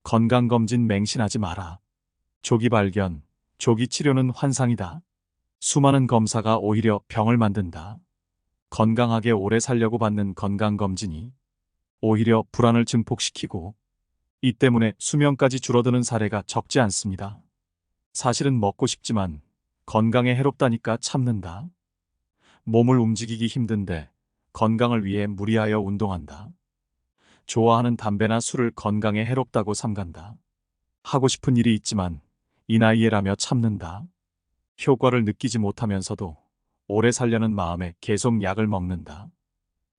건강검진 맹신하지 마라. 조기 발견, 조기 치료는 환상이다. 수많은 검사가 오히려 병을 만든다. 건강하게 오래 살려고 받는 건강검진이 오히려 불안을 증폭시키고 이 때문에 수명까지 줄어드는 사례가 적지 않습니다. 사실은 먹고 싶지만 건강에 해롭다니까 참는다. 몸을 움직이기 힘든데 건강을 위해 무리하여 운동한다. 좋아하는 담배나 술을 건강에 해롭다고 삼간다. 하고 싶은 일이 있지만 이 나이에라며 참는다. 효과를 느끼지 못하면서도 오래 살려는 마음에 계속 약을 먹는다.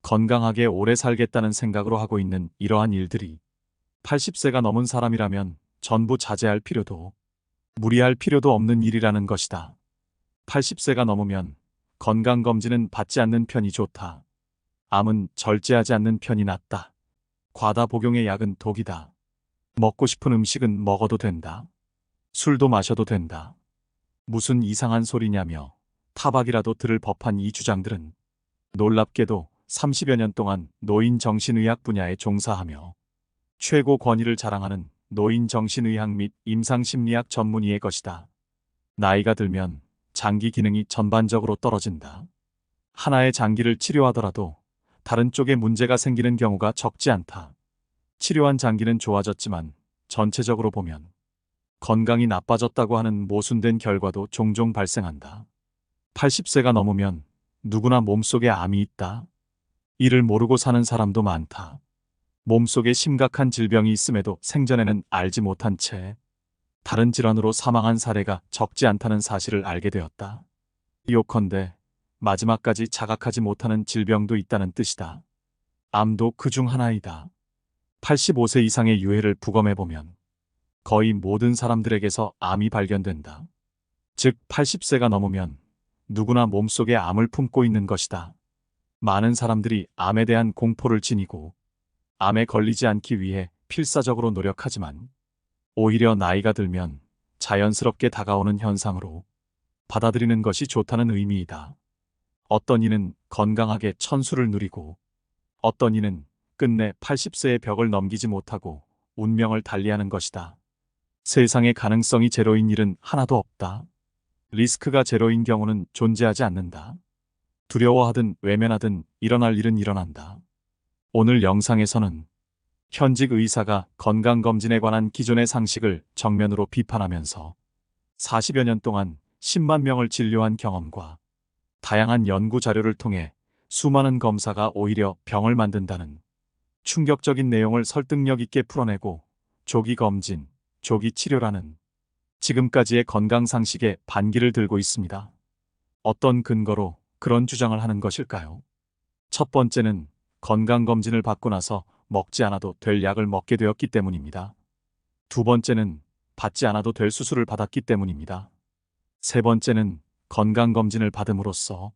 건강하게 오래 살겠다는 생각으로 하고 있는 이러한 일들이 80세가 넘은 사람이라면 전부 자제할 필요도 무리할 필요도 없는 일이라는 것이다. 80세가 넘으면 건강검진은 받지 않는 편이 좋다. 암은 절제하지 않는 편이 낫다. 과다 복용의 약은 독이다. 먹고 싶은 음식은 먹어도 된다. 술도 마셔도 된다. 무슨 이상한 소리냐며 타박이라도 들을 법한 이 주장들은 놀랍게도 30여 년 동안 노인 정신의학 분야에 종사하며 최고 권위를 자랑하는 노인 정신의학 및 임상심리학 전문의의 것이다. 나이가 들면 장기 기능이 전반적으로 떨어진다. 하나의 장기를 치료하더라도 다른 쪽에 문제가 생기는 경우가 적지 않다. 치료한 장기는 좋아졌지만 전체적으로 보면 건강이 나빠졌다고 하는 모순된 결과도 종종 발생한다. 80세가 넘으면 누구나 몸속에 암이 있다. 이를 모르고 사는 사람도 많다. 몸속에 심각한 질병이 있음에도 생전에는 알지 못한 채 다른 질환으로 사망한 사례가 적지 않다는 사실을 알게 되었다. 요컨대 마지막까지 자각하지 못하는 질병도 있다는 뜻이다. 암도 그중 하나이다. 85세 이상의 유해를 부검해보면 거의 모든 사람들에게서 암이 발견된다. 즉 80세가 넘으면 누구나 몸속에 암을 품고 있는 것이다. 많은 사람들이 암에 대한 공포를 지니고 암에 걸리지 않기 위해 필사적으로 노력하지만 오히려 나이가 들면 자연스럽게 다가오는 현상으로 받아들이는 것이 좋다는 의미이다. 어떤 이는 건강하게 천수를 누리고 어떤 이는 끝내 80세의 벽을 넘기지 못하고 운명을 달리하는 것이다. 세상에 가능성이 제로인 일은 하나도 없다. 리스크가 제로인 경우는 존재하지 않는다. 두려워하든 외면하든 일어날 일은 일어난다. 오늘 영상에서는 현직 의사가 건강검진에 관한 기존의 상식을 정면으로 비판하면서 40여 년 동안 10만 명을 진료한 경험과 다양한 연구 자료를 통해 수많은 검사가 오히려 병을 만든다는 충격적인 내용을 설득력 있게 풀어내고 조기 검진, 조기 치료라는 지금까지의 건강 상식에 반기를 들고 있습니다. 어떤 근거로 그런 주장을 하는 것일까요? 첫 번째는 건강검진을 받고 나서 먹지 않아도 될 약을 먹게 되었기 때문입니다. 두 번째는 받지 않아도 될 수술을 받았기 때문입니다. 세 번째는 건강검진을 받음으로써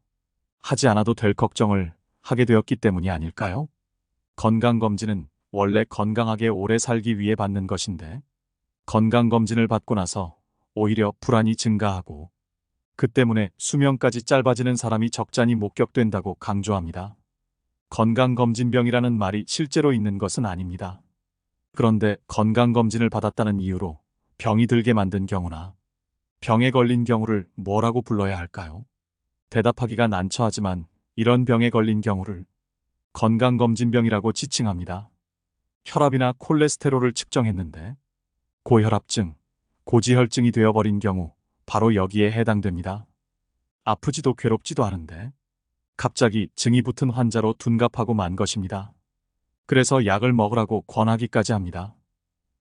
하지 않아도 될 걱정을 하게 되었기 때문이 아닐까요? 건강검진은 원래 건강하게 오래 살기 위해 받는 것인데 건강검진을 받고 나서 오히려 불안이 증가하고 그 때문에 수명까지 짧아지는 사람이 적잖이 목격된다고 강조합니다. 건강검진병이라는 말이 실제로 있는 것은 아닙니다. 그런데 건강검진을 받았다는 이유로 병이 들게 만든 경우나 병에 걸린 경우를 뭐라고 불러야 할까요? 대답하기가 난처하지만 이런 병에 걸린 경우를 건강검진병이라고 지칭합니다. 혈압이나 콜레스테롤을 측정했는데 고혈압증, 고지혈증이 되어버린 경우 바로 여기에 해당됩니다. 아프지도 괴롭지도 않은데 갑자기 증이 붙은 환자로 둔갑하고 만 것입니다. 그래서 약을 먹으라고 권하기까지 합니다.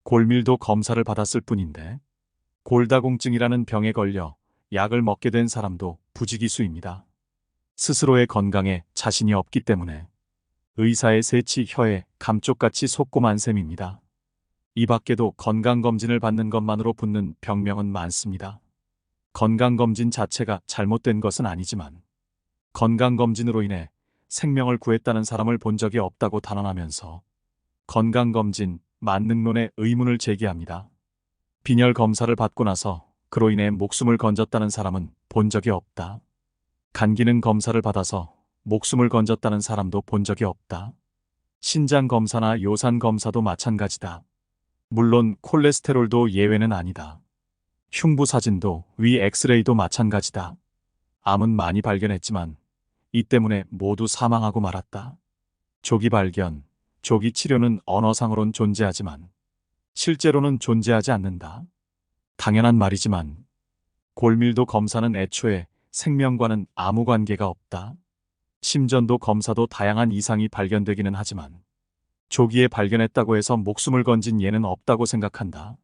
골밀도 검사를 받았을 뿐인데 골다공증이라는 병에 걸려 약을 먹게 된 사람도 부지기수입니다. 스스로의 건강에 자신이 없기 때문에 의사의 새치 혀에 감쪽같이 속고만 셈입니다. 이 밖에도 건강검진을 받는 것만으로 붙는 병명은 많습니다. 건강검진 자체가 잘못된 것은 아니지만 건강검진으로 인해 생명을 구했다는 사람을 본 적이 없다고 단언하면서 건강검진 만능론의 의문을 제기합니다. 빈혈 검사를 받고 나서 그로 인해 목숨을 건졌다는 사람은 본 적이 없다. 간기능 검사를 받아서 목숨을 건졌다는 사람도 본 적이 없다. 신장 검사나 요산 검사도 마찬가지다. 물론 콜레스테롤도 예외는 아니다. 흉부 사진도 위 엑스레이도 마찬가지다. 암은 많이 발견했지만 이 때문에 모두 사망하고 말았다. 조기 발견, 조기 치료는 언어상으론 존재하지만 실제로는 존재하지 않는다. 당연한 말이지만 골밀도 검사는 애초에 생명과는 아무 관계가 없다. 심전도 검사도 다양한 이상이 발견되기는 하지만 조기에 발견했다고 해서 목숨을 건진 예는 없다고 생각한다.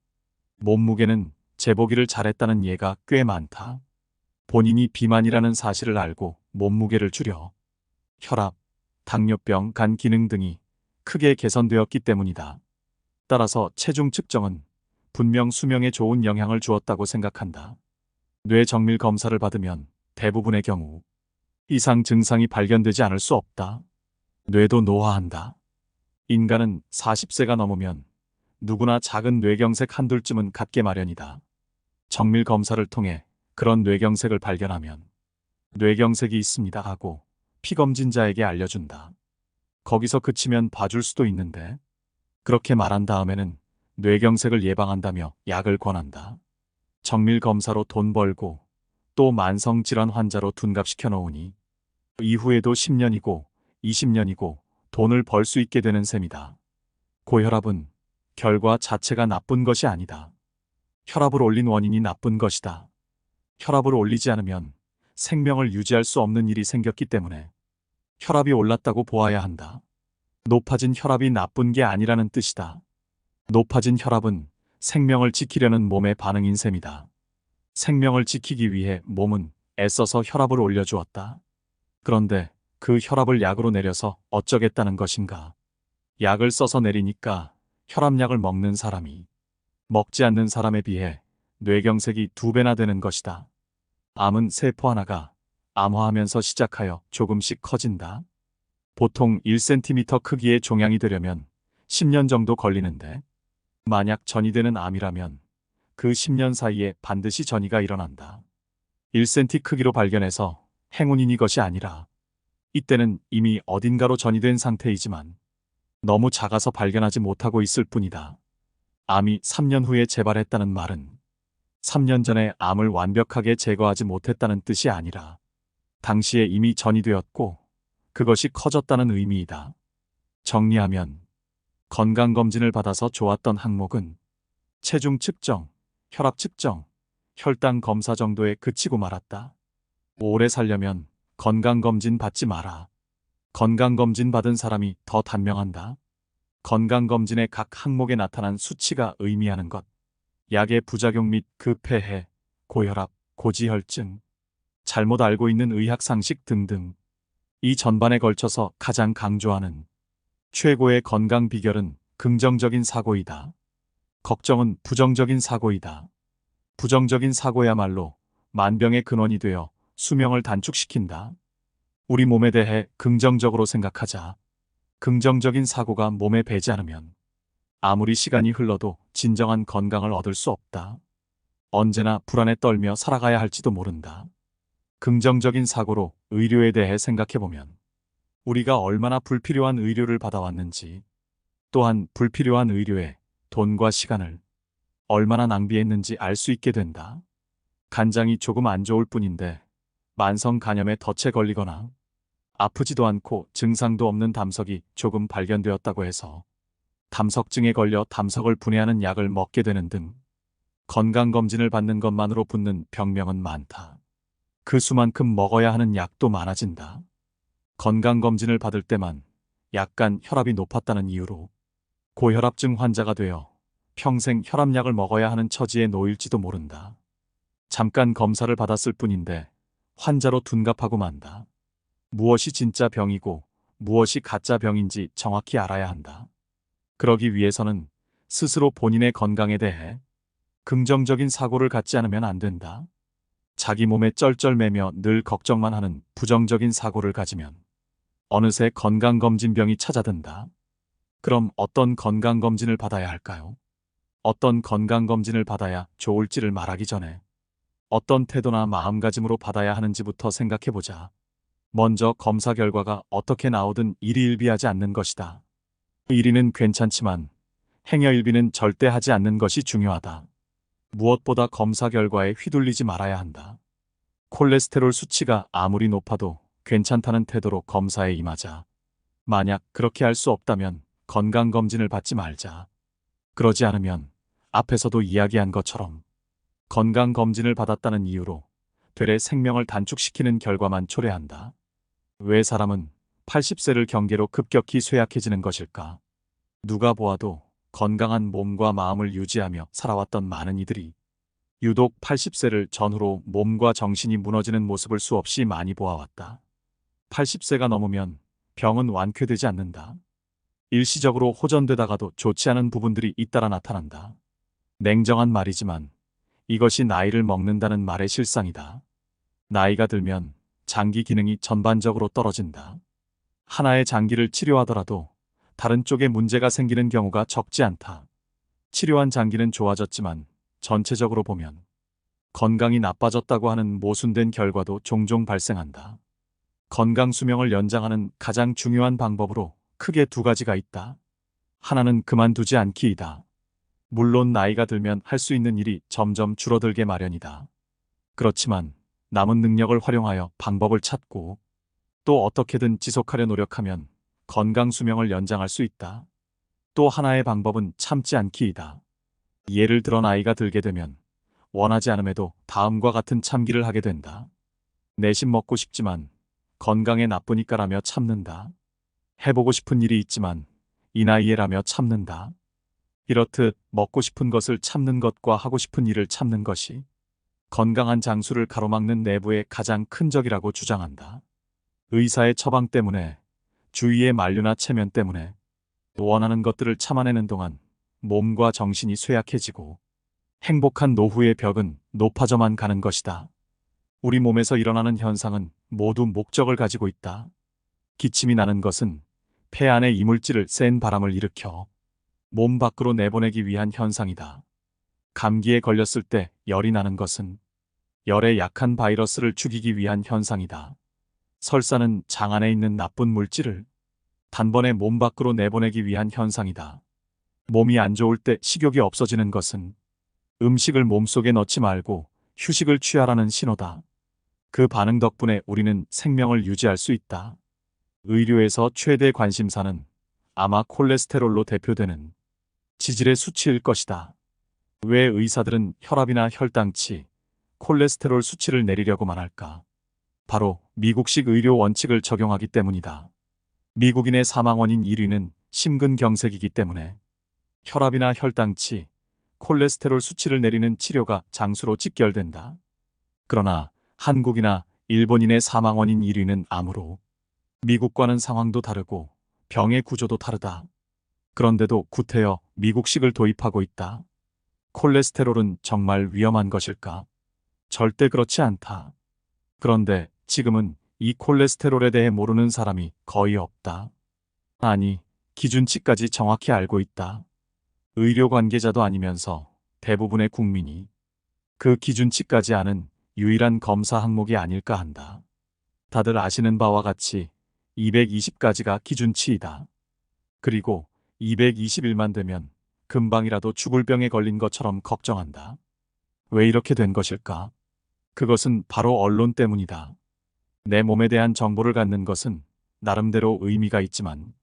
몸무게는 재보기를 잘했다는 예가 꽤 많다. 본인이 비만이라는 사실을 알고 몸무게를 줄여 혈압, 당뇨병, 간 기능 등이 크게 개선되었기 때문이다. 따라서 체중 측정은 분명 수명에 좋은 영향을 주었다고 생각한다. 뇌 정밀 검사를 받으면 대부분의 경우 이상 증상이 발견되지 않을 수 없다. 뇌도 노화한다. 인간은 40세가 넘으면 누구나 작은 뇌경색 한둘쯤은 갖게 마련이다. 정밀 검사를 통해 그런 뇌경색을 발견하면 뇌경색이 있습니다 하고 피검진자에게 알려준다. 거기서 그치면 봐줄 수도 있는데 그렇게 말한 다음에는 뇌경색을 예방한다며 약을 권한다. 정밀 검사로 돈 벌고 또 만성질환 환자로 둔갑시켜 놓으니 이후에도 10년이고 20년이고 돈을 벌 수 있게 되는 셈이다. 고혈압은 결과 자체가 나쁜 것이 아니다. 혈압을 올린 원인이 나쁜 것이다. 혈압을 올리지 않으면 생명을 유지할 수 없는 일이 생겼기 때문에 혈압이 올랐다고 보아야 한다. 높아진 혈압이 나쁜 게 아니라는 뜻이다. 높아진 혈압은 생명을 지키려는 몸의 반응인 셈이다. 생명을 지키기 위해 몸은 애써서 혈압을 올려주었다. 그런데 그 혈압을 약으로 내려서 어쩌겠다는 것인가. 약을 써서 내리니까 혈압약을 먹는 사람이 먹지 않는 사람에 비해 뇌경색이 2배나 되는 것이다. 암은 세포 하나가 암화하면서 시작하여 조금씩 커진다. 보통 1cm 크기의 종양이 되려면 10년 정도 걸리는데 만약 전이되는 암이라면 그 10년 사이에 반드시 전이가 일어난다. 1cm 크기로 발견해서 행운인 이것이 아니라 이때는 이미 어딘가로 전이된 상태이지만 너무 작아서 발견하지 못하고 있을 뿐이다. 암이 3년 후에 재발했다는 말은 3년 전에 암을 완벽하게 제거하지 못했다는 뜻이 아니라 당시에 이미 전이되었고 그것이 커졌다는 의미이다. 정리하면 건강검진을 받아서 좋았던 항목은 체중 측정, 혈압 측정, 혈당 검사 정도에 그치고 말았다. 오래 살려면 건강검진 받지 마라. 건강검진 받은 사람이 더 단명한다. 건강검진의 각 항목에 나타난 수치가 의미하는 것, 약의 부작용 및 그 폐해, 고혈압, 고지혈증, 잘못 알고 있는 의학상식 등등 이 전반에 걸쳐서 가장 강조하는 최고의 건강 비결은 긍정적인 사고이다. 걱정은 부정적인 사고이다. 부정적인 사고야말로 만병의 근원이 되어 수명을 단축시킨다. 우리 몸에 대해 긍정적으로 생각하자. 긍정적인 사고가 몸에 배지 않으면 아무리 시간이 흘러도 진정한 건강을 얻을 수 없다. 언제나 불안에 떨며 살아가야 할지도 모른다. 긍정적인 사고로 의료에 대해 생각해보면 우리가 얼마나 불필요한 의료를 받아왔는지, 또한 불필요한 의료에 돈과 시간을 얼마나 낭비했는지 알 수 있게 된다. 간장이 조금 안 좋을 뿐인데 만성 간염에 덫에 걸리거나 아프지도 않고 증상도 없는 담석이 조금 발견되었다고 해서 담석증에 걸려 담석을 분해하는 약을 먹게 되는 등 건강검진을 받는 것만으로 붙는 병명은 많다. 그 수만큼 먹어야 하는 약도 많아진다. 건강검진을 받을 때만 약간 혈압이 높았다는 이유로 고혈압증 환자가 되어 평생 혈압약을 먹어야 하는 처지에 놓일지도 모른다. 잠깐 검사를 받았을 뿐인데 환자로 둔갑하고 만다. 무엇이 진짜 병이고 무엇이 가짜 병인지 정확히 알아야 한다. 그러기 위해서는 스스로 본인의 건강에 대해 긍정적인 사고를 갖지 않으면 안 된다. 자기 몸에 쩔쩔매며 늘 걱정만 하는 부정적인 사고를 가지면 어느새 건강검진병이 찾아든다. 그럼 어떤 건강검진을 받아야 할까요? 어떤 건강검진을 받아야 좋을지를 말하기 전에 어떤 태도나 마음가짐으로 받아야 하는지부터 생각해보자. 먼저 검사 결과가 어떻게 나오든 일희일비하지 않는 것이다. 1위는 괜찮지만 행여일비는 절대 하지 않는 것이 중요하다. 무엇보다 검사 결과에 휘둘리지 말아야 한다. 콜레스테롤 수치가 아무리 높아도 괜찮다는 태도로 검사에 임하자. 만약 그렇게 할 수 없다면 건강검진을 받지 말자. 그러지 않으면 앞에서도 이야기한 것처럼 건강검진을 받았다는 이유로 되레 생명을 단축시키는 결과만 초래한다. 왜 사람은 80세를 경계로 급격히 쇠약해지는 것일까? 누가 보아도 건강한 몸과 마음을 유지하며 살아왔던 많은 이들이 유독 80세를 전후로 몸과 정신이 무너지는 모습을 수없이 많이 보아왔다. 80세가 넘으면 병은 완쾌되지 않는다. 일시적으로 호전되다가도 좋지 않은 부분들이 잇따라 나타난다. 냉정한 말이지만 이것이 나이를 먹는다는 말의 실상이다. 나이가 들면 장기 기능이 전반적으로 떨어진다. 하나의 장기를 치료하더라도 다른 쪽에 문제가 생기는 경우가 적지 않다. 치료한 장기는 좋아졌지만 전체적으로 보면 건강이 나빠졌다고 하는 모순된 결과도 종종 발생한다. 건강 수명을 연장하는 가장 중요한 방법으로 크게 두 가지가 있다. 하나는 그만두지 않기이다. 물론 나이가 들면 할 수 있는 일이 점점 줄어들게 마련이다. 그렇지만 남은 능력을 활용하여 방법을 찾고 또 어떻게든 지속하려 노력하면 건강 수명을 연장할 수 있다. 또 하나의 방법은 참지 않기이다. 예를 들어 나이가 들게 되면 원하지 않음에도 다음과 같은 참기를 하게 된다. 내심 먹고 싶지만 건강에 나쁘니까라며 참는다. 해보고 싶은 일이 있지만 이 나이에라며 참는다. 이렇듯 먹고 싶은 것을 참는 것과 하고 싶은 일을 참는 것이 건강한 장수를 가로막는 내부의 가장 큰 적이라고 주장한다. 의사의 처방 때문에, 주위의 만류나 체면 때문에 원하는 것들을 참아내는 동안 몸과 정신이 쇠약해지고 행복한 노후의 벽은 높아져만 가는 것이다. 우리 몸에서 일어나는 현상은 모두 목적을 가지고 있다. 기침이 나는 것은 폐 안에 이물질을 센 바람을 일으켜 몸 밖으로 내보내기 위한 현상이다. 감기에 걸렸을 때 열이 나는 것은 열에 약한 바이러스를 죽이기 위한 현상이다. 설사는 장 안에 있는 나쁜 물질을 단번에 몸 밖으로 내보내기 위한 현상이다. 몸이 안 좋을 때 식욕이 없어지는 것은 음식을 몸속에 넣지 말고 휴식을 취하라는 신호다. 그 반응 덕분에 우리는 생명을 유지할 수 있다. 의료에서 최대 관심사는 아마 콜레스테롤로 대표되는 지질의 수치일 것이다. 왜 의사들은 혈압이나 혈당치, 콜레스테롤 수치를 내리려고만 할까? 바로 미국식 의료 원칙을 적용하기 때문이다. 미국인의 사망 원인 1위는 심근경색이기 때문에 혈압이나 혈당치, 콜레스테롤 수치를 내리는 치료가 장수로 직결된다. 그러나 한국이나 일본인의 사망 원인 1위는 암으로 미국과는 상황도 다르고 병의 구조도 다르다. 그런데도 구태여 미국식을 도입하고 있다. 콜레스테롤은 정말 위험한 것일까? 절대 그렇지 않다. 그런데 지금은 이 콜레스테롤에 대해 모르는 사람이 거의 없다. 아니, 기준치까지 정확히 알고 있다. 의료 관계자도 아니면서 대부분의 국민이 그 기준치까지 아는 유일한 검사 항목이 아닐까 한다. 다들 아시는 바와 같이 220까지가 기준치이다. 그리고 221만 되면 금방이라도 죽을 병에 걸린 것처럼 걱정한다. 왜 이렇게 된 것일까? 그것은 바로 언론 때문이다. 내 몸에 대한 정보를 갖는 것은 나름대로 의미가 있지만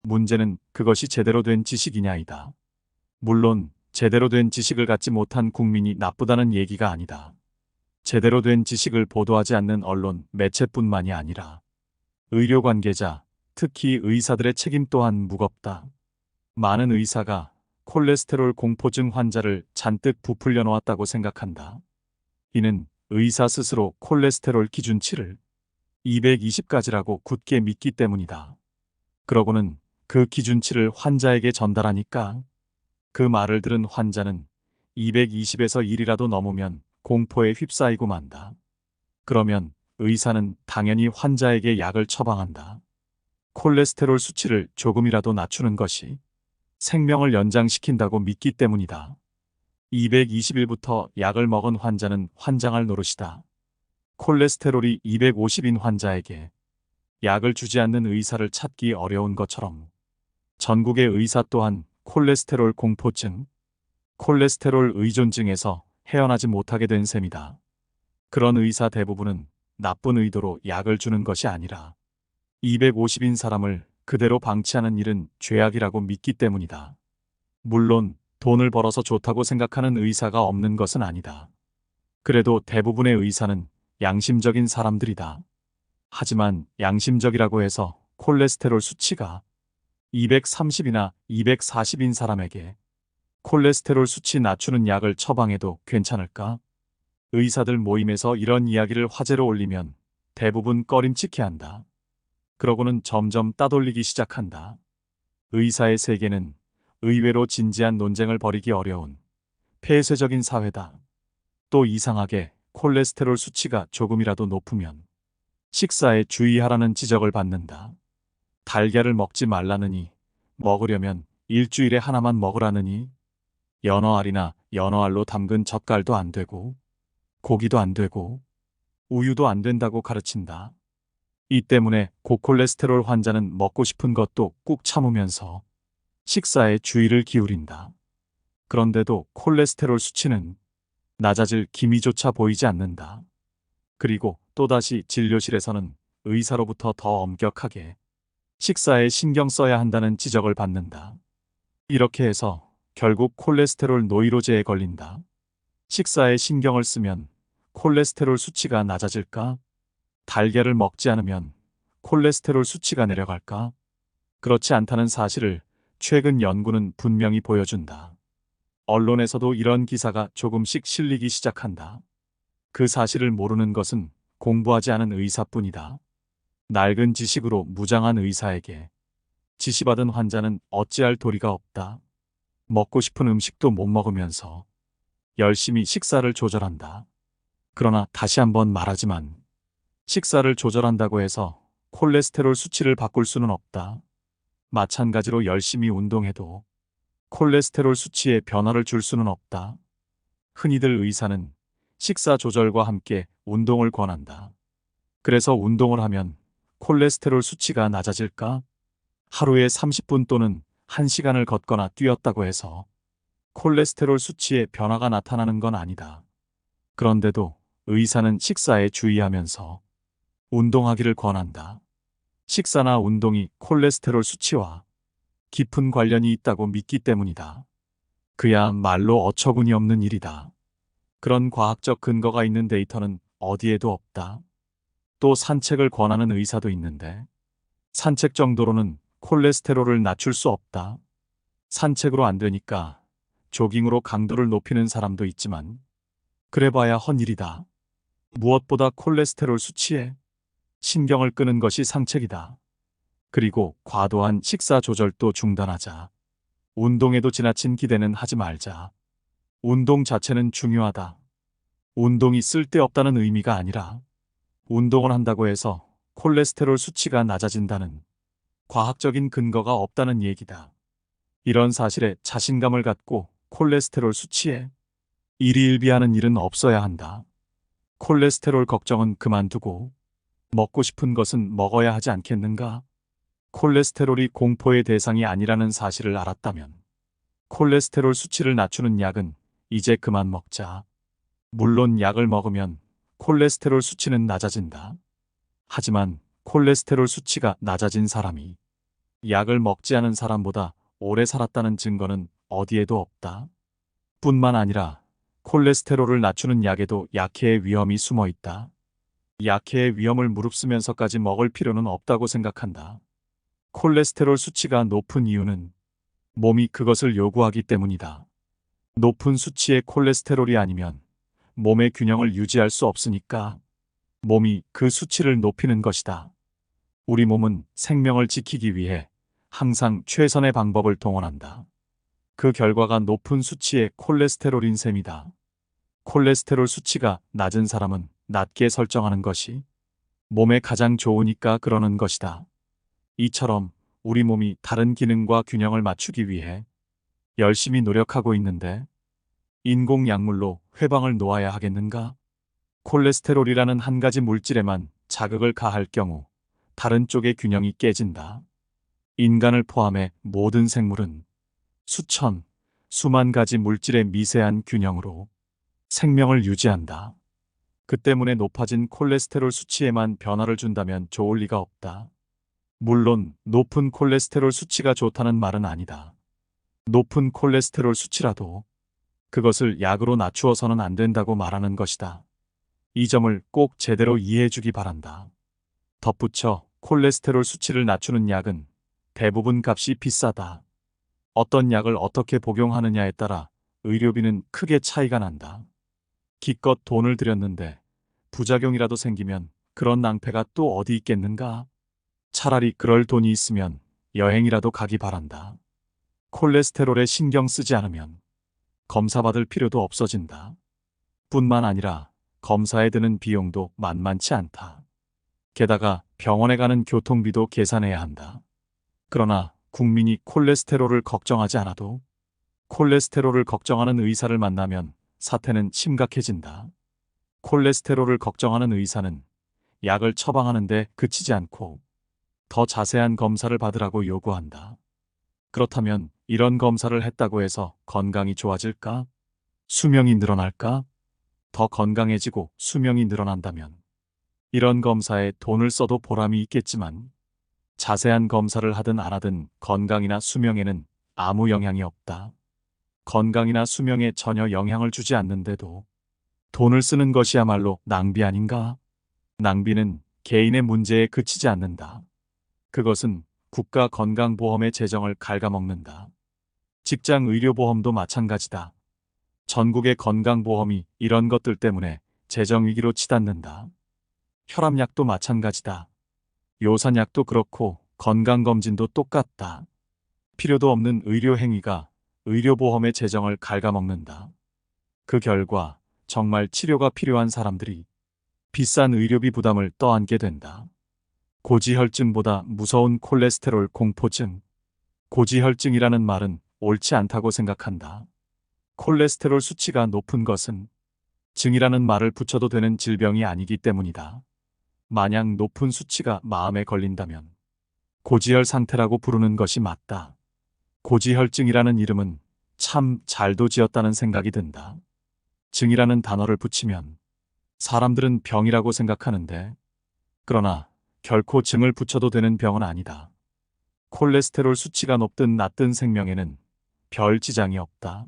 문제는 그것이 제대로 된 지식이냐이다. 물론 제대로 된 지식을 갖지 못한 국민이 나쁘다는 얘기가 아니다. 제대로 된 지식을 보도하지 않는 언론, 매체뿐만이 아니라 의료 관계자, 특히 의사들의 책임 또한 무겁다. 많은 의사가 콜레스테롤 공포증 환자를 잔뜩 부풀려 놓았다고 생각한다. 이는 의사 스스로 콜레스테롤 기준치를 220까지라고 굳게 믿기 때문이다. 그러고는 그 기준치를 환자에게 전달하니까 그 말을 들은 환자는 220에서 1이라도 넘으면 공포에 휩싸이고 만다. 그러면 의사는 당연히 환자에게 약을 처방한다. 콜레스테롤 수치를 조금이라도 낮추는 것이 생명을 연장시킨다고 믿기 때문이다. 220일부터 약을 먹은 환자는 환장할 노릇이다. 콜레스테롤이 250인 환자에게 약을 주지 않는 의사를 찾기 어려운 것처럼 전국의 의사 또한 콜레스테롤 공포증, 콜레스테롤 의존증에서 헤어나지 못하게 된 셈이다. 그런 의사 대부분은 나쁜 의도로 약을 주는 것이 아니라 250인 사람을 그대로 방치하는 일은 죄악이라고 믿기 때문이다. 물론 돈을 벌어서 좋다고 생각하는 의사가 없는 것은 아니다. 그래도 대부분의 의사는 양심적인 사람들이다. 하지만 양심적이라고 해서 콜레스테롤 수치가 230이나 240인 사람에게 콜레스테롤 수치 낮추는 약을 처방해도 괜찮을까? 의사들 모임에서 이런 이야기를 화제로 올리면 대부분 꺼림칙해한다. 그러고는 점점 따돌리기 시작한다. 의사의 세계는 의외로 진지한 논쟁을 벌이기 어려운 폐쇄적인 사회다. 또 이상하게 콜레스테롤 수치가 조금이라도 높으면 식사에 주의하라는 지적을 받는다. 달걀을 먹지 말라느니, 먹으려면 일주일에 하나만 먹으라느니, 연어알이나 연어알로 담근 젓갈도 안 되고, 고기도 안 되고, 우유도 안 된다고 가르친다. 이 때문에 고콜레스테롤 환자는 먹고 싶은 것도 꾹 참으면서 식사에 주의를 기울인다. 그런데도 콜레스테롤 수치는 낮아질 기미조차 보이지 않는다. 그리고 또다시 진료실에서는 의사로부터 더 엄격하게 식사에 신경 써야 한다는 지적을 받는다. 이렇게 해서 결국 콜레스테롤 노이로제에 걸린다. 식사에 신경을 쓰면 콜레스테롤 수치가 낮아질까? 달걀을 먹지 않으면 콜레스테롤 수치가 내려갈까? 그렇지 않다는 사실을 최근 연구는 분명히 보여준다. 언론에서도 이런 기사가 조금씩 실리기 시작한다. 그 사실을 모르는 것은 공부하지 않은 의사뿐이다. 낡은 지식으로 무장한 의사에게 지시받은 환자는 어찌할 도리가 없다. 먹고 싶은 음식도 못 먹으면서 열심히 식사를 조절한다. 그러나 다시 한번 말하지만 식사를 조절한다고 해서 콜레스테롤 수치를 바꿀 수는 없다. 마찬가지로 열심히 운동해도 콜레스테롤 수치에 변화를 줄 수는 없다. 흔히들 의사는 식사 조절과 함께 운동을 권한다. 그래서 운동을 하면 콜레스테롤 수치가 낮아질까? 하루에 30분 또는 1시간을 걷거나 뛰었다고 해서 콜레스테롤 수치에 변화가 나타나는 건 아니다. 그런데도 의사는 식사에 주의하면서 운동하기를 권한다. 식사나 운동이 콜레스테롤 수치와 깊은 관련이 있다고 믿기 때문이다. 그야말로 어처구니 없는 일이다. 그런 과학적 근거가 있는 데이터는 어디에도 없다. 또 산책을 권하는 의사도 있는데 산책 정도로는 콜레스테롤을 낮출 수 없다. 산책으로 안 되니까 조깅으로 강도를 높이는 사람도 있지만 그래봐야 헛일이다. 무엇보다 콜레스테롤 수치에 신경을 끄는 것이 상책이다. 그리고 과도한 식사 조절도 중단하자. 운동에도 지나친 기대는 하지 말자. 운동 자체는 중요하다. 운동이 쓸데없다는 의미가 아니라 운동을 한다고 해서 콜레스테롤 수치가 낮아진다는 과학적인 근거가 없다는 얘기다. 이런 사실에 자신감을 갖고 콜레스테롤 수치에 일희일비하는 일은 없어야 한다. 콜레스테롤 걱정은 그만두고 먹고 싶은 것은 먹어야 하지 않겠는가? 콜레스테롤이 공포의 대상이 아니라는 사실을 알았다면 콜레스테롤 수치를 낮추는 약은 이제 그만 먹자. 물론 약을 먹으면 콜레스테롤 수치는 낮아진다. 하지만 콜레스테롤 수치가 낮아진 사람이 약을 먹지 않은 사람보다 오래 살았다는 증거는 어디에도 없다. 뿐만 아니라 콜레스테롤을 낮추는 약에도 약해의 위험이 숨어 있다. 약해의 위험을 무릅쓰면서까지 먹을 필요는 없다고 생각한다. 콜레스테롤 수치가 높은 이유는 몸이 그것을 요구하기 때문이다. 높은 수치의 콜레스테롤이 아니면 몸의 균형을 유지할 수 없으니까 몸이 그 수치를 높이는 것이다. 우리 몸은 생명을 지키기 위해 항상 최선의 방법을 동원한다. 그 결과가 높은 수치의 콜레스테롤인 셈이다. 콜레스테롤 수치가 낮은 사람은 낮게 설정하는 것이 몸에 가장 좋으니까 그러는 것이다. 이처럼 우리 몸이 다른 기능과 균형을 맞추기 위해 열심히 노력하고 있는데 인공 약물로 회방을 놓아야 하겠는가? 콜레스테롤이라는 한 가지 물질에만 자극을 가할 경우 다른 쪽의 균형이 깨진다. 인간을 포함해 모든 생물은 수천, 수만 가지 물질의 미세한 균형으로 생명을 유지한다. 그 때문에 높아진 콜레스테롤 수치에만 변화를 준다면 좋을 리가 없다. 물론 높은 콜레스테롤 수치가 좋다는 말은 아니다. 높은 콜레스테롤 수치라도 그것을 약으로 낮추어서는 안 된다고 말하는 것이다. 이 점을 꼭 제대로 이해해 주기 바란다. 덧붙여 콜레스테롤 수치를 낮추는 약은 대부분 값이 비싸다. 어떤 약을 어떻게 복용하느냐에 따라 의료비는 크게 차이가 난다. 기껏 돈을 들였는데 부작용이라도 생기면 그런 낭패가 또 어디 있겠는가? 차라리 그럴 돈이 있으면 여행이라도 가기 바란다. 콜레스테롤에 신경 쓰지 않으면 검사받을 필요도 없어진다. 뿐만 아니라 검사에 드는 비용도 만만치 않다. 게다가 병원에 가는 교통비도 계산해야 한다. 그러나 국민이 콜레스테롤을 걱정하지 않아도 콜레스테롤을 걱정하는 의사를 만나면 사태는 심각해진다. 콜레스테롤을 걱정하는 의사는 약을 처방하는데 그치지 않고 더 자세한 검사를 받으라고 요구한다. 그렇다면 이런 검사를 했다고 해서 건강이 좋아질까? 수명이 늘어날까? 더 건강해지고 수명이 늘어난다면 이런 검사에 돈을 써도 보람이 있겠지만 자세한 검사를 하든 안 하든 건강이나 수명에는 아무 영향이 없다. 건강이나 수명에 전혀 영향을 주지 않는데도 돈을 쓰는 것이야말로 낭비 아닌가? 낭비는 개인의 문제에 그치지 않는다. 그것은 국가 건강보험의 재정을 갉아먹는다. 직장 의료보험도 마찬가지다. 전국의 건강보험이 이런 것들 때문에 재정위기로 치닫는다. 혈압약도 마찬가지다. 요산약도 그렇고 건강검진도 똑같다. 필요도 없는 의료행위가 의료보험의 재정을 갉아먹는다. 그 결과 정말 치료가 필요한 사람들이 비싼 의료비 부담을 떠안게 된다. 고지혈증보다 무서운 콜레스테롤 공포증. 고지혈증이라는 말은 옳지 않다고 생각한다. 콜레스테롤 수치가 높은 것은 증이라는 말을 붙여도 되는 질병이 아니기 때문이다. 만약 높은 수치가 마음에 걸린다면 고지혈 상태라고 부르는 것이 맞다. 고지혈증이라는 이름은 참 잘도 지었다는 생각이 든다. 증이라는 단어를 붙이면 사람들은 병이라고 생각하는데 그러나 결코 증을 붙여도 되는 병은 아니다. 콜레스테롤 수치가 높든 낮든 생명에는 별 지장이 없다.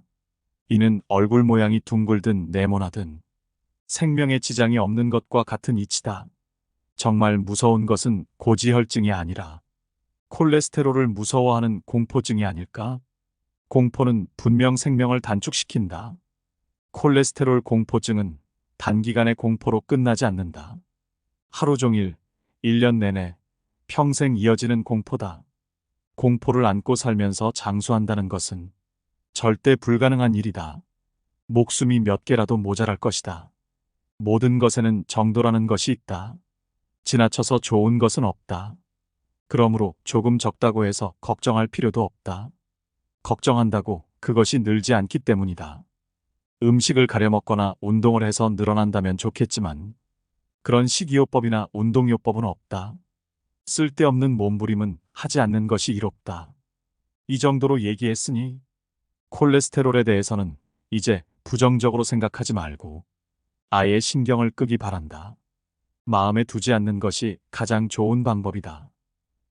이는 얼굴 모양이 둥글든 네모나든 생명에 지장이 없는 것과 같은 이치다. 정말 무서운 것은 고지혈증이 아니라 콜레스테롤을 무서워하는 공포증이 아닐까? 공포는 분명 생명을 단축시킨다. 콜레스테롤 공포증은 단기간의 공포로 끝나지 않는다. 하루 종일, 1년 내내, 평생 이어지는 공포다. 공포를 안고 살면서 장수한다는 것은 절대 불가능한 일이다. 목숨이 몇 개라도 모자랄 것이다. 모든 것에는 정도라는 것이 있다. 지나쳐서 좋은 것은 없다. 그러므로 조금 적다고 해서 걱정할 필요도 없다. 걱정한다고 그것이 늘지 않기 때문이다. 음식을 가려 먹거나 운동을 해서 늘어난다면 좋겠지만 그런 식이요법이나 운동요법은 없다. 쓸데없는 몸부림은 하지 않는 것이 이롭다. 이 정도로 얘기했으니 콜레스테롤에 대해서는 이제 부정적으로 생각하지 말고 아예 신경을 끄기 바란다. 마음에 두지 않는 것이 가장 좋은 방법이다.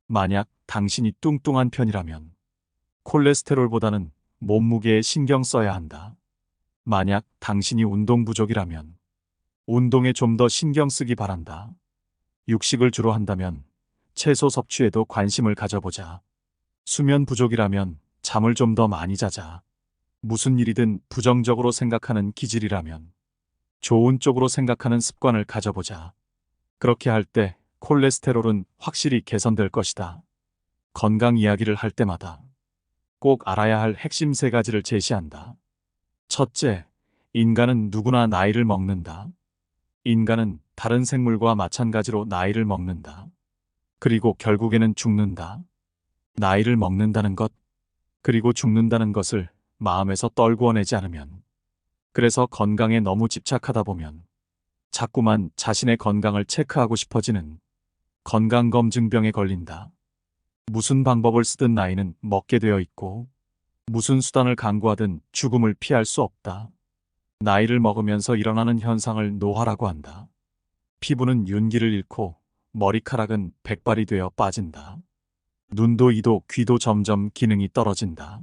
만약 당신이 뚱뚱한 편이라면 콜레스테롤보다는 몸무게에 신경 써야 한다. 만약 당신이 운동 부족이라면 운동에 좀 더 신경 쓰기 바란다. 육식을 주로 한다면 채소 섭취에도 관심을 가져보자. 수면 부족이라면 잠을 좀 더 많이 자자. 무슨 일이든 부정적으로 생각하는 기질이라면 좋은 쪽으로 생각하는 습관을 가져보자. 그렇게 할 때 콜레스테롤은 확실히 개선될 것이다. 건강 이야기를 할 때마다 꼭 알아야 할 핵심 3가지를 제시한다. 첫째, 인간은 누구나 나이를 먹는다. 인간은 다른 생물과 마찬가지로 나이를 먹는다. 그리고 결국에는 죽는다. 나이를 먹는다는 것, 그리고 죽는다는 것을 마음에서 떨구어내지 않으면, 그래서 건강에 너무 집착하다 보면 자꾸만 자신의 건강을 체크하고 싶어지는 건강검증병에 걸린다. 무슨 방법을 쓰든 나이는 먹게 되어 있고 무슨 수단을 강구하든 죽음을 피할 수 없다. 나이를 먹으면서 일어나는 현상을 노화라고 한다. 피부는 윤기를 잃고 머리카락은 백발이 되어 빠진다. 눈도 이도 귀도 점점 기능이 떨어진다.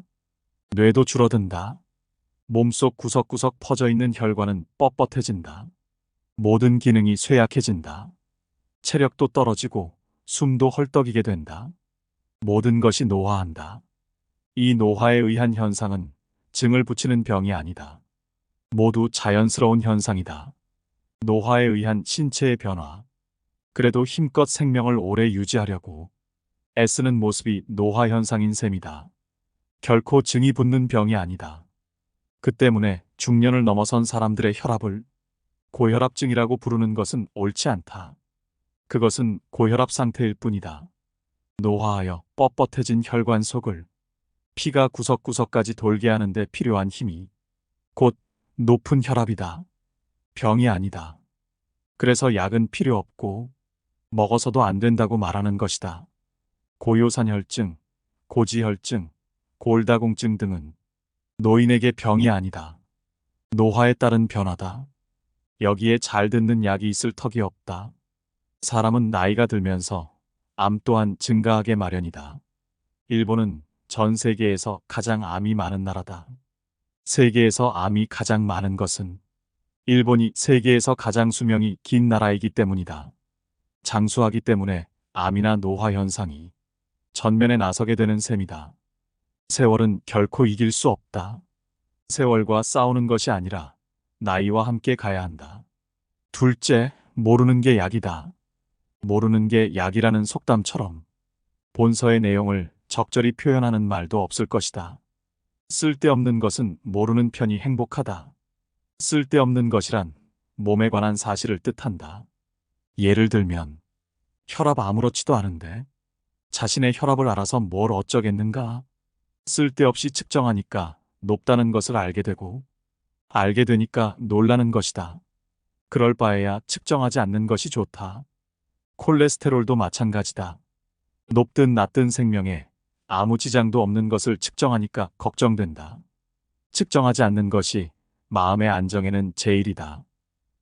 뇌도 줄어든다. 몸속 구석구석 퍼져 있는 혈관은 뻣뻣해진다. 모든 기능이 쇠약해진다. 체력도 떨어지고 숨도 헐떡이게 된다. 모든 것이 노화한다. 이 노화에 의한 현상은 증을 붙이는 병이 아니다. 모두 자연스러운 현상이다. 노화에 의한 신체의 변화. 그래도 힘껏 생명을 오래 유지하려고 애쓰는 모습이 노화 현상인 셈이다. 결코 증이 붙는 병이 아니다. 그 때문에 중년을 넘어선 사람들의 혈압을 고혈압증이라고 부르는 것은 옳지 않다. 그것은 고혈압 상태일 뿐이다. 노화하여 뻣뻣해진 혈관 속을 피가 구석구석까지 돌게 하는데 필요한 힘이 곧 높은 혈압이다. 병이 아니다. 그래서 약은 필요 없고 먹어서도 안 된다고 말하는 것이다. 고요산혈증, 고지혈증, 골다공증 등은 노인에게 병이 아니다. 노화에 따른 변화다. 여기에 잘 듣는 약이 있을 턱이 없다. 사람은 나이가 들면서 암 또한 증가하게 마련이다. 일본은 전 세계에서 가장 암이 많은 나라다. 세계에서 암이 가장 많은 것은 일본이 세계에서 가장 수명이 긴 나라이기 때문이다. 장수하기 때문에 암이나 노화 현상이 전면에 나서게 되는 셈이다. 세월은 결코 이길 수 없다. 세월과 싸우는 것이 아니라 나이와 함께 가야 한다. 둘째, 모르는 게 약이다. 모르는 게 약이라는 속담처럼 본서의 내용을 적절히 표현하는 말도 없을 것이다. 쓸데없는 것은 모르는 편이 행복하다. 쓸데없는 것이란 몸에 관한 사실을 뜻한다. 예를 들면 혈압 아무렇지도 않은데 자신의 혈압을 알아서 뭘 어쩌겠는가? 쓸데없이 측정하니까 높다는 것을 알게 되고 알게 되니까 놀라는 것이다. 그럴 바에야 측정하지 않는 것이 좋다. 콜레스테롤도 마찬가지다. 높든 낮든 생명에 아무 지장도 없는 것을 측정하니까 걱정된다. 측정하지 않는 것이 마음의 안정에는 제일이다.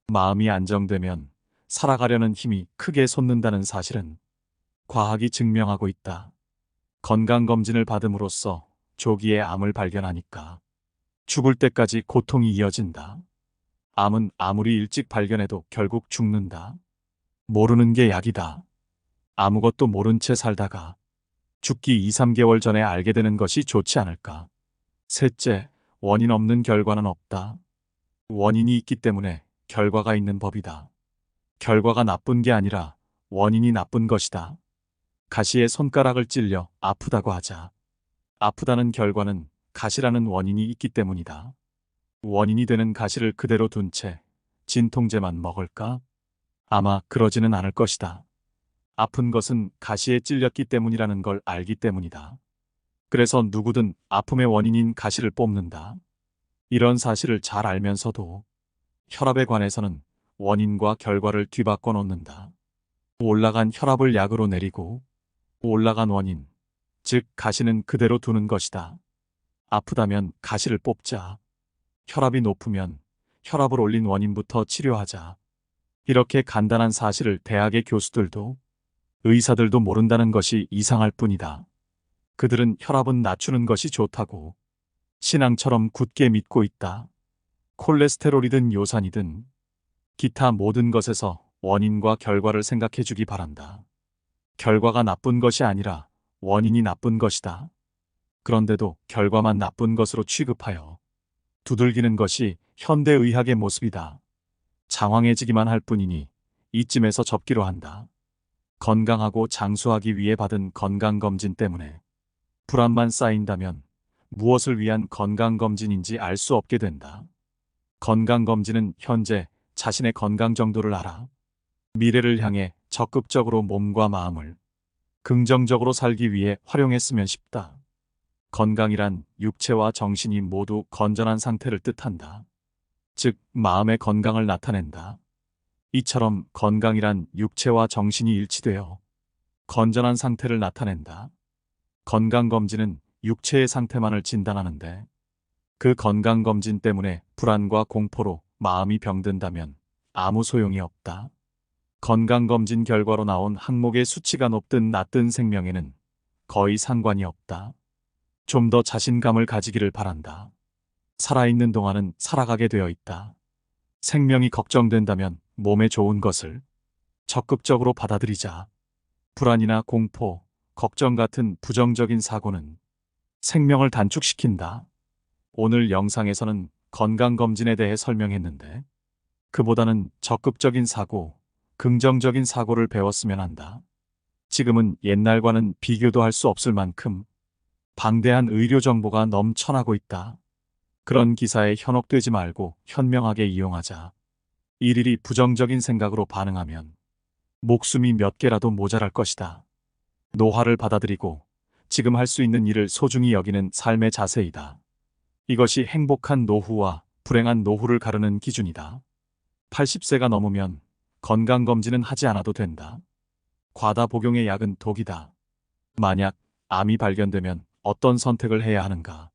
마음이 안정되면 살아가려는 힘이 크게 솟는다는 사실은 과학이 증명하고 있다. 건강검진을 받음으로써 조기에 암을 발견하니까 죽을 때까지 고통이 이어진다. 암은 아무리 일찍 발견해도 결국 죽는다. 모르는 게 약이다. 아무것도 모른 채 살다가 죽기 2, 3개월 전에 알게 되는 것이 좋지 않을까. 셋째, 원인 없는 결과는 없다. 원인이 있기 때문에 결과가 있는 법이다. 결과가 나쁜 게 아니라 원인이 나쁜 것이다. 가시에 손가락을 찔려 아프다고 하자. 아프다는 결과는 가시라는 원인이 있기 때문이다. 원인이 되는 가시를 그대로 둔 채 진통제만 먹을까? 아마 그러지는 않을 것이다. 아픈 것은 가시에 찔렸기 때문이라는 걸 알기 때문이다. 그래서 누구든 아픔의 원인인 가시를 뽑는다. 이런 사실을 잘 알면서도 혈압에 관해서는 원인과 결과를 뒤바꿔 놓는다. 올라간 혈압을 약으로 내리고 올라간 원인, 즉 가시는 그대로 두는 것이다. 아프다면 가시를 뽑자. 혈압이 높으면 혈압을 올린 원인부터 치료하자. 이렇게 간단한 사실을 대학의 교수들도 의사들도 모른다는 것이 이상할 뿐이다. 그들은 혈압은 낮추는 것이 좋다고 신앙처럼 굳게 믿고 있다. 콜레스테롤이든 요산이든 기타 모든 것에서 원인과 결과를 생각해 주기 바란다. 결과가 나쁜 것이 아니라 원인이 나쁜 것이다. 그런데도 결과만 나쁜 것으로 취급하여 두들기는 것이 현대의학의 모습이다. 장황해지기만 할 뿐이니 이쯤에서 접기로 한다. 건강하고 장수하기 위해 받은 건강검진 때문에 불안만 쌓인다면 무엇을 위한 건강검진인지 알 수 없게 된다. 건강검진은 현재 자신의 건강 정도를 알아 미래를 향해 적극적으로 몸과 마음을 긍정적으로 살기 위해 활용했으면 싶다. 건강이란 육체와 정신이 모두 건전한 상태를 뜻한다. 즉, 마음의 건강을 나타낸다. 이처럼 건강이란 육체와 정신이 일치되어 건전한 상태를 나타낸다. 건강검진은 육체의 상태만을 진단하는데 그 건강검진 때문에 불안과 공포로 마음이 병든다면 아무 소용이 없다. 건강검진 결과로 나온 항목의 수치가 높든 낮든 생명에는 거의 상관이 없다. 좀 더 자신감을 가지기를 바란다. 살아있는 동안은 살아가게 되어 있다. 생명이 걱정된다면 몸에 좋은 것을 적극적으로 받아들이자. 불안이나 공포, 걱정 같은 부정적인 사고는 생명을 단축시킨다. 오늘 영상에서는 건강검진에 대해 설명했는데 그보다는 적극적인 사고, 긍정적인 사고를 배웠으면 한다. 지금은 옛날과는 비교도 할 수 없을 만큼 방대한 의료 정보가 넘쳐나고 있다. 그런 기사에 현혹되지 말고 현명하게 이용하자. 일일이 부정적인 생각으로 반응하면 목숨이 몇 개라도 모자랄 것이다. 노화를 받아들이고 지금 할 수 있는 일을 소중히 여기는 삶의 자세이다. 이것이 행복한 노후와 불행한 노후를 가르는 기준이다. 80세가 넘으면 건강검진은 하지 않아도 된다. 과다 복용의 약은 독이다. 만약 암이 발견되면 어떤 선택을 해야 하는가?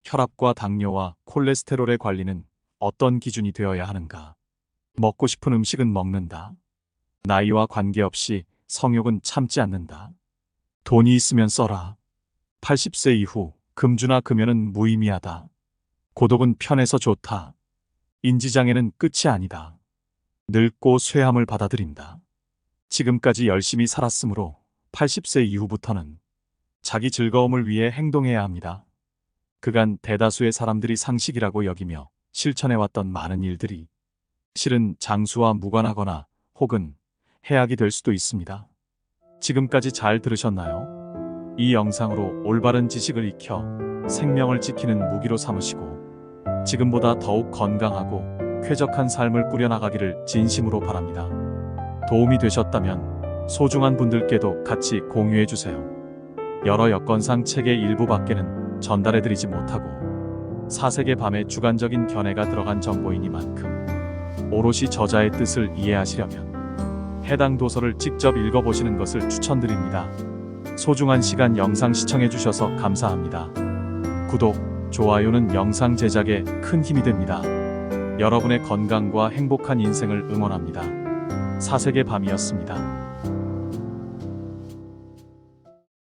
혈압과 당뇨와 콜레스테롤의 관리는 어떤 기준이 되어야 하는가? 먹고 싶은 음식은 먹는다. 나이와 관계없이 성욕은 참지 않는다. 돈이 있으면 써라. 80세 이후 금주나 금연은 무의미하다. 고독은 편해서 좋다. 인지장애는 끝이 아니다. 늙고 쇠함을 받아들인다. 지금까지 열심히 살았으므로 80세 이후부터는 자기 즐거움을 위해 행동해야 합니다. 그간 대다수의 사람들이 상식이라고 여기며 실천해왔던 많은 일들이 실은 장수와 무관하거나 혹은 해악이 될 수도 있습니다. 지금까지 잘 들으셨나요? 이 영상으로 올바른 지식을 익혀 생명을 지키는 무기로 삼으시고 지금보다 더욱 건강하고 쾌적한 삶을 꾸려나가기를 진심으로 바랍니다. 도움이 되셨다면 소중한 분들께도 같이 공유해주세요. 여러 여건상 책의 일부밖에는 전달해드리지 못하고 사색의 밤에 주관적인 견해가 들어간 정보이니만큼 오롯이 저자의 뜻을 이해하시려면 해당 도서를 직접 읽어보시는 것을 추천드립니다. 소중한 시간 영상 시청해주셔서 감사합니다. 구독, 좋아요는 영상 제작에 큰 힘이 됩니다. 여러분의 건강과 행복한 인생을 응원합니다. 사색의 밤이었습니다.